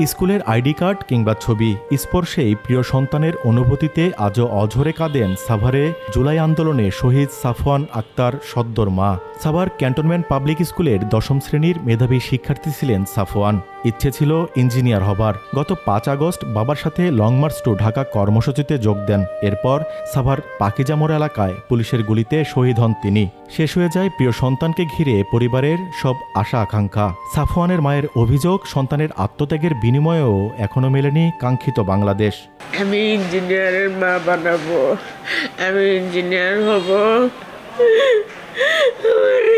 স্কুলের ID card কিংবা ছবি স্পর্শেই প্রিয় সন্তানের অনুভূতিতে আজও অঝরে কাঁদেন সাভারে জুলাই আন্দোলনে শহীদ সাফওয়ান আক্তার সদ্দর মা। সাভার ক্যান্টনমেন্ট পাবলিক স্কুলের ১০ম শ্রেণীর মেধাবী শিক্ষার্থী ছিলেন সাফওয়ান। ইচ্ছে ছিল ইঞ্জিনিয়ার হবার। গত ৫ আগস্ট বাবার সাথে লং মার্চ টু ঢাকা কর্মসূচিতে যোগ দেন। এরপর সাভার পাকিজামোড় এলাকায় পুলিশের গুলিতে শহীদ হন তিনি। শেষ হয়ে যায় প্রিয় সন্তানকে ঘিরে পরিবারের সব আশা আকাঙ্ক্ষা। সাফওয়ানের মায়ের অভিযোগ, সন্তানের আত্মত্যাগের বিনিময়েও এখনো মেলেনি কাঙ্ক্ষিত বাংলাদেশ। আমি ইঞ্জিনিয়ারের মা বানাবো, আমি ইঞ্জিনিয়ার হব।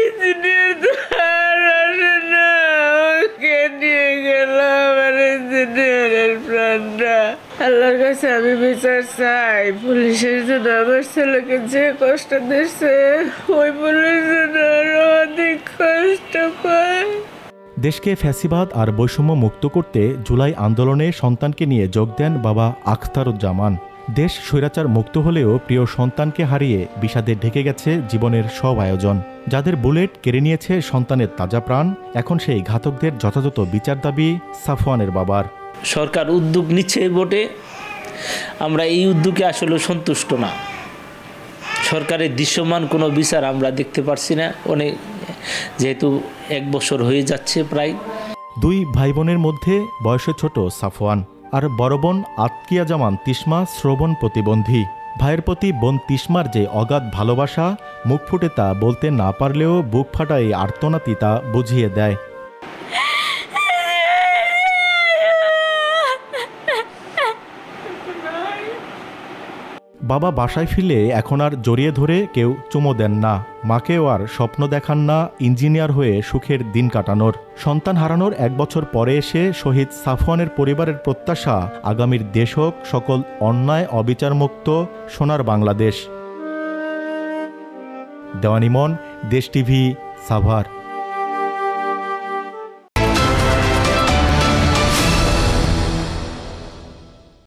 ইঞ্জিনিয়ার তো আর আসে না, ওকে নিয়ে গেল আমার ইঞ্জিনিয়ারের প্রাণটা। আল্লাহর কাছে আমি বিচার চাই, পুলিশের জন্য আমার ছেলেকে যে কষ্ট দিচ্ছে ওই পুলিশ যেন আরো অধিক কষ্ট পায়। দেশকে ফ্যাসিবাদ আর বৈষম্য মুক্ত করতে জুলাই আন্দোলনে সন্তানকে নিয়ে যোগ দেন বাবা আখতারুজ্জামান। দেশ স্বৈরাচার মুক্ত হলেও প্রিয় সন্তানকে হারিয়ে বিষাদে ঢেকে গেছে জীবনের সব আয়োজন। যাদের বুলেট কেড়ে নিয়েছে সন্তানের তাজা প্রাণ, এখন সেই ঘাতকদের যথাযথ বিচার দাবি সাফওয়ানের বাবার। সরকার উদ্যোগ নিচ্ছে বটে, আমরা এই উদ্যোগে আসলে সন্তুষ্ট না। সরকারের দৃশ্যমান কোনো বিচার আমরা দেখতে পারছি না, অনেক যেহেতু ১ বছর হয়ে যাচ্ছে প্রায়। দুই ভাই বোনের মধ্যে বয়সে ছোট সাফওয়ান, আর বড় বোন আতকিয়া জামান তিশমা শ্রবণ প্রতিবন্ধী। ভাইয়ের প্রতি বোন তিশমার যে অগাধ ভালোবাসা, মুখ ফুটে তা বলতে না পারলেও বুক ফাটা এই আর্তনাতি তা বুঝিয়ে দেয়। বাবা বাসায় ফিরলে এখন আর জড়িয়ে ধরে কেউ চুমো দেন না। মাকেও আর স্বপ্ন দেখান না ইঞ্জিনিয়ার হয়ে সুখের দিন কাটানোর। সন্তান হারানোর ১ বছর পরে এসে শহীদ সাফওয়ানের পরিবারের প্রত্যাশা, আগামীর দেশ হোক সকল অন্যায় অবিচারমুক্ত সোনার বাংলাদেশ। দেওয়ান ইমন, দেশ টিভি, সাভার।